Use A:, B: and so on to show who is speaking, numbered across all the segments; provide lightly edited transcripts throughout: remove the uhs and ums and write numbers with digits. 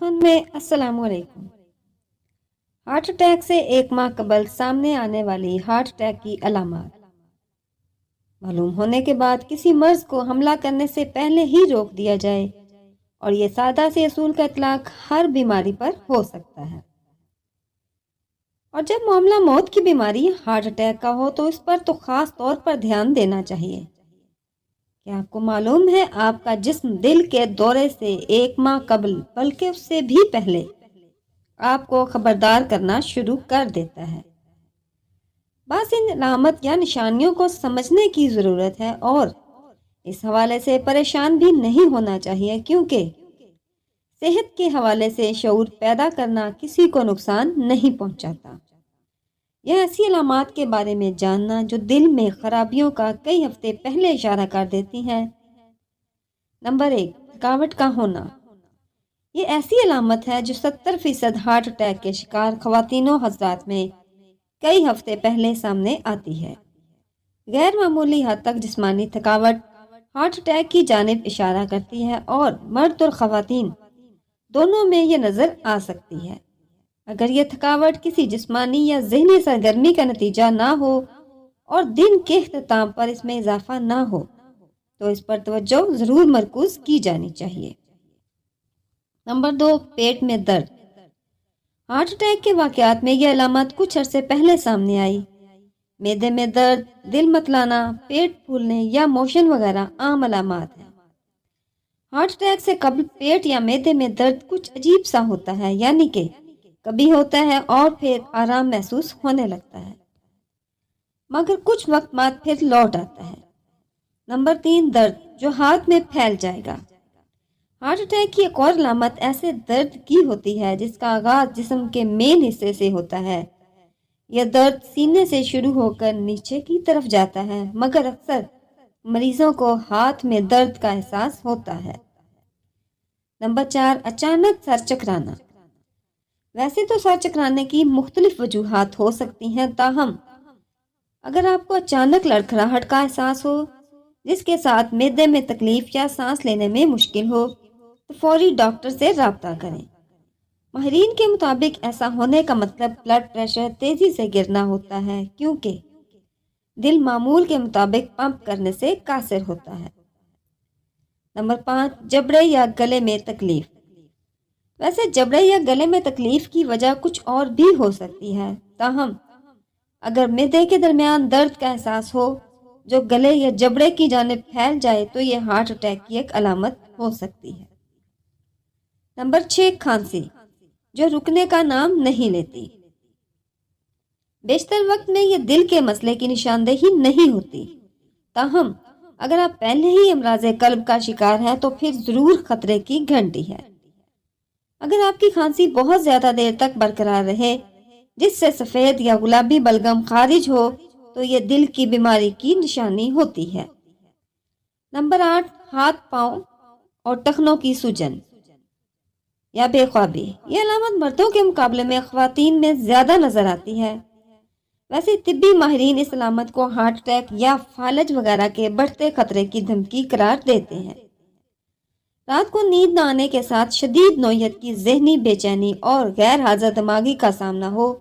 A: خن میں السلام علیکم۔ ہارٹ اٹیک سے ایک ماہ قبل سامنے آنے والی ہارٹ اٹیک کی علامات معلوم ہونے کے بعد کسی مرض کو حملہ کرنے سے پہلے ہی روک دیا جائے، اور یہ سادہ سے اصول کا اطلاق ہر بیماری پر ہو سکتا ہے۔ اور جب معاملہ موت کی بیماری ہارٹ اٹیک کا ہو تو اس پر تو خاص طور پر دھیان دینا چاہیے۔ کیا آپ کو معلوم ہے آپ کا جسم دل کے دورے سے ایک ماہ قبل بلکہ اس سے بھی پہلے آپ کو خبردار کرنا شروع کر دیتا ہے؟ بعض ان علامت یا نشانیوں کو سمجھنے کی ضرورت ہے، اور اس حوالے سے پریشان بھی نہیں ہونا چاہیے، کیونکہ صحت کے حوالے سے شعور پیدا کرنا کسی کو نقصان نہیں پہنچاتا۔ یہ ایسی علامات کے بارے میں جاننا جو دل میں خرابیوں کا کئی ہفتے پہلے اشارہ کر دیتی ہیں۔ نمبر 1، تھکاوٹ کا ہونا۔ یہ ایسی علامت ہے جو 70% ہارٹ اٹیک کے شکار خواتین و حضرات میں کئی ہفتے پہلے سامنے آتی ہے۔ غیر معمولی حد تک جسمانی تھکاوٹ ہارٹ اٹیک کی جانب اشارہ کرتی ہے، اور مرد اور خواتین دونوں میں یہ نظر آ سکتی ہے۔ اگر یہ تھکاوٹ کسی جسمانی یا ذہنی سرگرمی کا نتیجہ نہ ہو اور دن کے اختتام پر اس میں اضافہ نہ ہو تو اس پر توجہ ضرور مرکوز کی جانی چاہیے۔ نمبر 2، پیٹ میں درد۔ ہارٹ اٹیک کے واقعات میں یہ علامات کچھ عرصے پہلے سامنے آئی۔ معدے میں درد، دل متلانا، پیٹ پھولنے یا موشن وغیرہ عام علامات ہیں۔ ہارٹ اٹیک سے قبل پیٹ یا معدے میں درد کچھ عجیب سا ہوتا ہے، یعنی کہ کبھی ہوتا ہے اور پھر آرام محسوس ہونے لگتا ہے، مگر کچھ وقت بعد پھر لوٹ آتا ہے۔ نمبر 3، درد جو ہاتھ میں پھیل جائے گا۔ ہارٹ اٹیک کی ایک اور علامت ایسے درد کی ہوتی ہے جس کا آغاز جسم کے مین حصے سے ہوتا ہے۔ یہ درد سینے سے شروع ہو کر نیچے کی طرف جاتا ہے، مگر اکثر مریضوں کو ہاتھ میں درد کا احساس ہوتا ہے۔ نمبر 4، اچانک سر چکرانا۔ ویسے تو سر چکرانے کی مختلف وجوہات ہو سکتی ہیں، تاہم اگر آپ کو اچانک لڑکھڑاہٹ کا احساس ہو جس کے ساتھ معدے میں تکلیف یا سانس لینے میں مشکل ہو تو فوری ڈاکٹر سے رابطہ کریں۔ ماہرین کے مطابق ایسا ہونے کا مطلب بلڈ پریشر تیزی سے گرنا ہوتا ہے، کیونکہ دل معمول کے مطابق پمپ کرنے سے قاصر ہوتا ہے۔ نمبر 5، جبڑے یا گلے میں تکلیف۔ ویسے جبڑے یا گلے میں تکلیف کی وجہ کچھ اور بھی ہو سکتی ہے، تاہم اگر معدے کے درمیان درد کا احساس ہو جو گلے یا جبڑے کی جانب پھیل جائے تو یہ ہارٹ اٹیک کی ایک علامت ہو سکتی ہے۔ نمبر 6، کھانسی جو رکنے کا نام نہیں لیتی۔ بیشتر وقت میں یہ دل کے مسئلے کی نشاندہی نہیں ہوتی، تاہم اگر آپ پہلے ہی امراض قلب کا شکار ہیں تو پھر ضرور خطرے کی گھنٹی ہے۔ اگر آپ کی کھانسی بہت زیادہ دیر تک برقرار رہے جس سے سفید یا گلابی بلغم خارج ہو تو یہ دل کی بیماری کی نشانی ہوتی ہے۔ نمبر 8، ہاتھ، پاؤں اور ٹخنوں کی سوجن یا بے خوابی۔ یہ علامت مردوں کے مقابلے میں خواتین میں زیادہ نظر آتی ہے۔ ویسے طبی ماہرین اس علامت کو ہارٹ اٹیک یا فالج وغیرہ کے بڑھتے خطرے کی دھمکی قرار دیتے ہیں۔ رات کو نیند نہ آنے کے ساتھ شدید نوعیت کی ذہنی بے چینی اور غیر حاضر دماغی کا سامنا ہو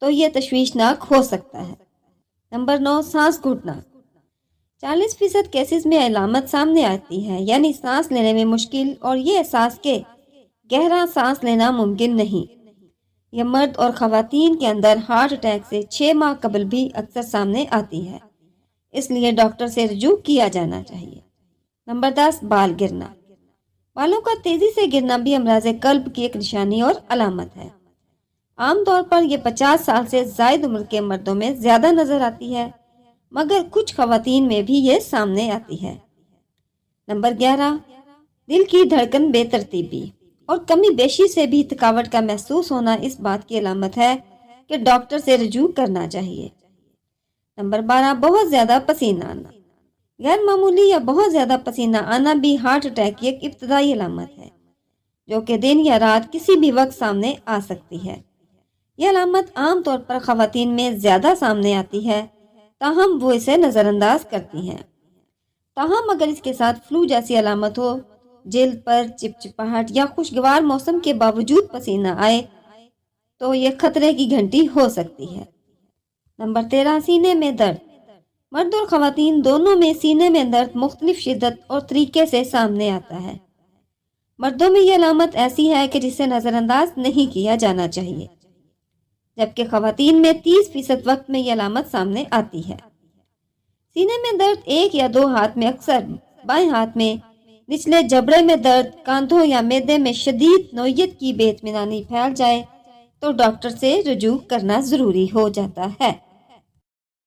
A: تو یہ تشویشناک ہو سکتا ہے۔ نمبر 9، سانس گھٹنا۔ 40% کیسز میں علامت سامنے آتی ہے، یعنی سانس لینے میں مشکل اور یہ احساس کہ گہرا سانس لینا ممکن نہیں۔ یہ مرد اور خواتین کے اندر ہارٹ اٹیک سے 6 ماہ قبل بھی اکثر سامنے آتی ہے، اس لیے ڈاکٹر سے رجوع کیا جانا چاہیے۔ نمبر 10، بال گرنا۔ بالوں کا تیزی سے گرنا بھی امراض قلب کی ایک نشانی اور علامت ہے۔ عام طور پر یہ 50 سال سے زائد عمر کے مردوں میں زیادہ نظر آتی ہے، مگر کچھ خواتین میں بھی یہ سامنے آتی ہے۔ نمبر 11، دل کی دھڑکن بے ترتیبی اور کمی بیشی سے بھی تھکاوٹ کا محسوس ہونا اس بات کی علامت ہے کہ ڈاکٹر سے رجوع کرنا چاہیے۔ نمبر 12، بہت زیادہ پسینہ آنا۔ غیر معمولی یا بہت زیادہ پسینہ آنا بھی ہارٹ اٹیک کی ایک ابتدائی علامت ہے، جو کہ دن یا رات کسی بھی وقت سامنے آ سکتی ہے۔ یہ علامت عام طور پر خواتین میں زیادہ سامنے آتی ہے، تاہم وہ اسے نظر انداز کرتی ہیں۔ تاہم اگر اس کے ساتھ فلو جیسی علامت ہو جلد پر چپچپاہٹ یا خوشگوار موسم کے باوجود پسینہ آئے تو یہ خطرے کی گھنٹی ہو سکتی ہے۔ نمبر 13، سینے میں درد۔ مرد اور خواتین دونوں میں سینے میں درد مختلف شدت اور طریقے سے سامنے آتا ہے۔ مردوں میں یہ علامت ایسی ہے کہ جسے نظر انداز نہیں کیا جانا چاہیے، جبکہ خواتین میں 30% وقت میں یہ علامت سامنے آتی ہے۔ سینے میں درد ایک یا دو ہاتھ میں، اکثر بائیں ہاتھ میں، نچلے جبڑے میں درد، کاندھوں یا معدے میں شدید نوعیت کی بے اطمینانی پھیل جائے تو ڈاکٹر سے رجوع کرنا ضروری ہو جاتا ہے۔